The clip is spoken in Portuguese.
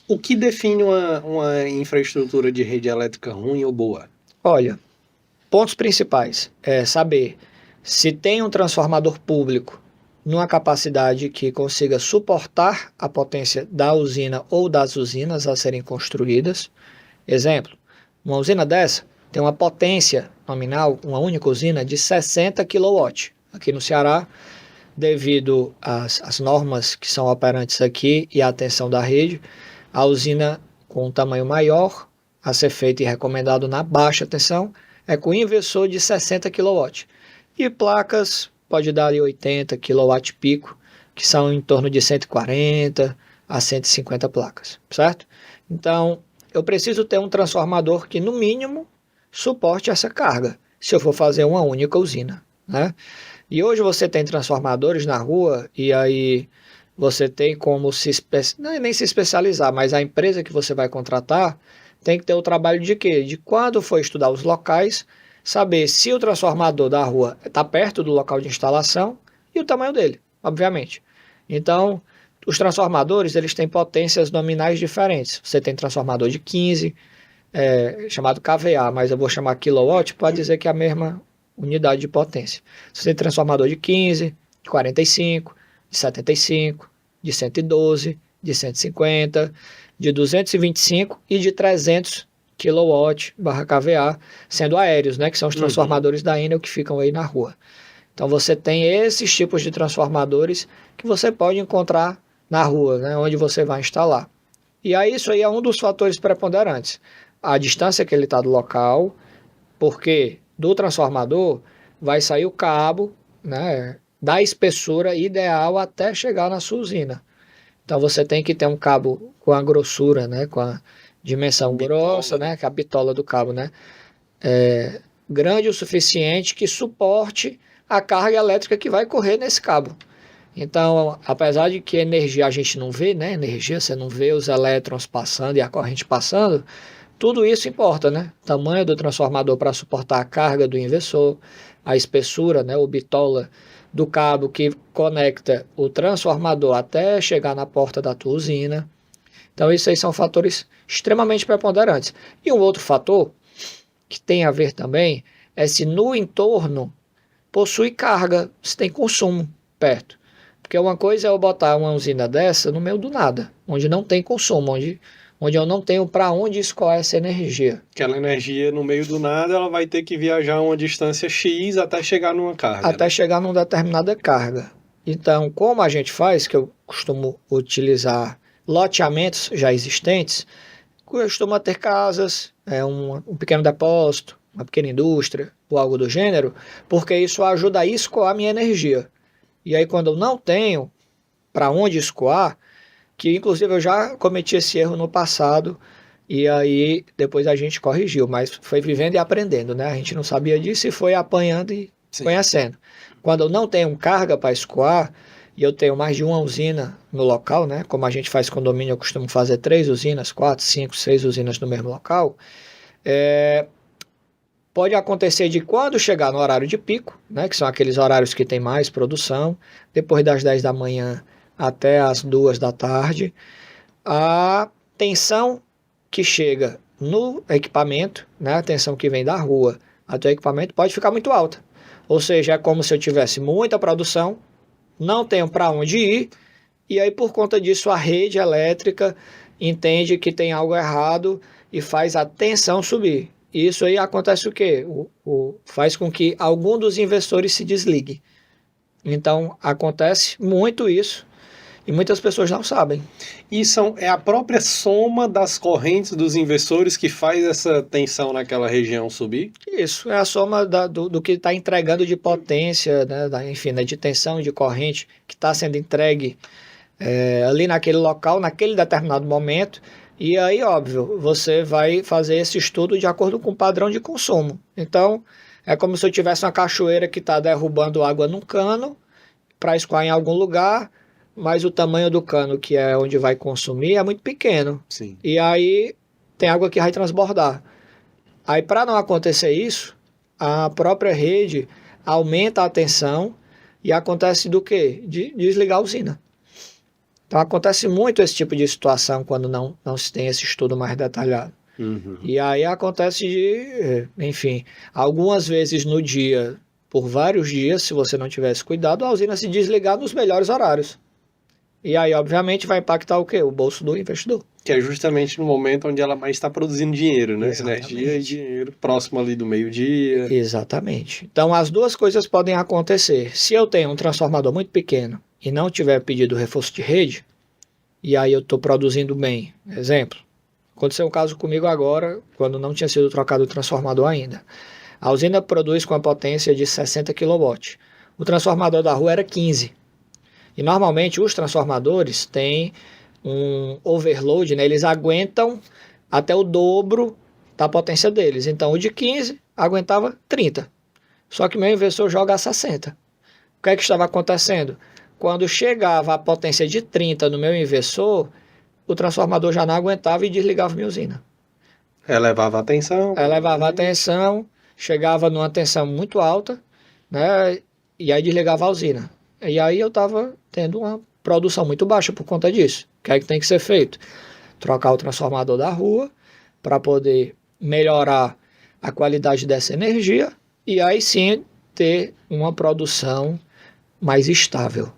O que define uma infraestrutura de rede elétrica ruim ou boa? Olha, pontos principais é saber se tem um transformador público numa capacidade que consiga suportar a potência da usina ou das usinas a serem construídas. Exemplo, uma usina dessa tem uma potência nominal, uma única usina, de 60 kW. Aqui no Ceará, devido às normas que são operantes aqui e à atenção da rede, a usina com um tamanho maior a ser feito e recomendado na baixa tensão é com inversor de 60 kW. E placas pode dar 80 kW pico, que são em torno de 140 a 150 placas, certo? Então, eu preciso ter um transformador que, no mínimo, suporte essa carga, se eu for fazer uma única usina, né? E hoje você tem transformadores na rua e aí você tem como nem se especializar, mas a empresa que você vai contratar tem que ter o trabalho de quê? De quando for estudar os locais, saber se o transformador da rua está perto do local de instalação e o tamanho dele, obviamente. Então, os transformadores eles têm potências nominais diferentes. Você tem transformador de 15, chamado kVA, mas eu vou chamar kilowatt para dizer que é a mesma unidade de potência. Você tem transformador de 15, de 45, de 75, de 112, de 150, de 225 e de 300 kW/kVA, sendo aéreos, né, que são os transformadores da Enel que ficam aí na rua. Então você tem esses tipos de transformadores que você pode encontrar na rua, né, onde você vai instalar. E aí isso aí é um dos fatores preponderantes. A distância que ele está do local, porque do transformador vai sair o cabo, né, da espessura ideal até chegar na sua usina. Então você tem que ter um cabo com a grossura, né, com a dimensão grossa, né, que é a bitola do cabo, né, grande o suficiente que suporte a carga elétrica que vai correr nesse cabo. Então, apesar de que energia a gente não vê, né, energia você não vê os elétrons passando e a corrente passando, tudo isso importa, né? O tamanho do transformador para suportar a carga do inversor, a espessura, né, o bitola do cabo que conecta o transformador até chegar na porta da tua usina. Então, isso aí são fatores extremamente preponderantes. E um outro fator que tem a ver também é se no entorno possui carga, se tem consumo perto. Porque uma coisa é eu botar uma usina dessa no meio do nada, onde não tem consumo, onde eu não tenho para onde escoar essa energia. Aquela energia no meio do nada, ela vai ter que viajar uma distância X até chegar numa carga. Até chegar numa determinada carga. Então, como a gente faz, que eu costumo utilizar loteamentos já existentes, costuma ter casas, um pequeno depósito, uma pequena indústria ou algo do gênero, porque isso ajuda a escoar a minha energia. E aí, quando eu não tenho para onde escoar, que inclusive eu já cometi esse erro no passado, e aí depois a gente corrigiu, mas foi vivendo e aprendendo, né? A gente não sabia disso e foi apanhando e Sim. conhecendo. Quando eu não tenho carga para escoar, e eu tenho mais de uma usina no local, né? Como a gente faz condomínio, eu costumo fazer 3 usinas, 4, 5, 6 usinas no mesmo local. Pode acontecer de quando chegar no horário de pico, né? Que são aqueles horários que tem mais produção, depois das 10 da manhã até as 2 da tarde, a tensão que chega no equipamento, né, a tensão que vem da rua até o equipamento pode ficar muito alta. Ou seja, é como se eu tivesse muita produção, não tenho para onde ir, e aí por conta disso a rede elétrica entende que tem algo errado e faz a tensão subir. E isso aí acontece o quê? Faz com que algum dos investidores se desligue. Então acontece muito isso. E muitas pessoas não sabem. E é a própria soma das correntes dos investidores que faz essa tensão naquela região subir? Isso, é a soma do que está entregando de potência, né, enfim, né, de tensão, de corrente, que está sendo entregue ali naquele local, naquele determinado momento. E aí, óbvio, você vai fazer esse estudo de acordo com o padrão de consumo. Então, é como se eu tivesse uma cachoeira que está derrubando água num cano para escoar em algum lugar, mas o tamanho do cano, que é onde vai consumir, é muito pequeno. Sim. E aí tem água que vai transbordar. Aí, para não acontecer isso, a própria rede aumenta a tensão e acontece do quê? De desligar a usina. Então acontece muito esse tipo de situação quando não se tem esse estudo mais detalhado. Uhum. E aí acontece enfim, algumas vezes no dia, por vários dias, se você não tivesse cuidado, a usina se desligar nos melhores horários. E aí, obviamente, vai impactar o quê? O bolso do investidor. Que é justamente no momento onde ela mais está produzindo dinheiro, né? Exatamente. Energia e dinheiro, próximo ali do meio-dia. Exatamente. Então, as duas coisas podem acontecer. Se eu tenho um transformador muito pequeno e não tiver pedido reforço de rede, e aí eu estou produzindo bem, exemplo, aconteceu um caso comigo agora, quando não tinha sido trocado o transformador ainda. A usina produz com a potência de 60 kW. O transformador da rua era 15. E normalmente os transformadores têm um overload, né? Eles aguentam até o dobro da potência deles. Então o de 15 aguentava 30. Só que meu inversor joga a 60. O que é que estava acontecendo? Quando chegava a potência de 30 no meu inversor, o transformador já não aguentava e desligava minha usina. Elevava a tensão. Elevava a tensão, chegava numa tensão muito alta, né? E aí desligava a usina. E aí eu estava tendo uma produção muito baixa por conta disso. O que é que tem que ser feito? Trocar o transformador da rua para poder melhorar a qualidade dessa energia e aí sim ter uma produção mais estável.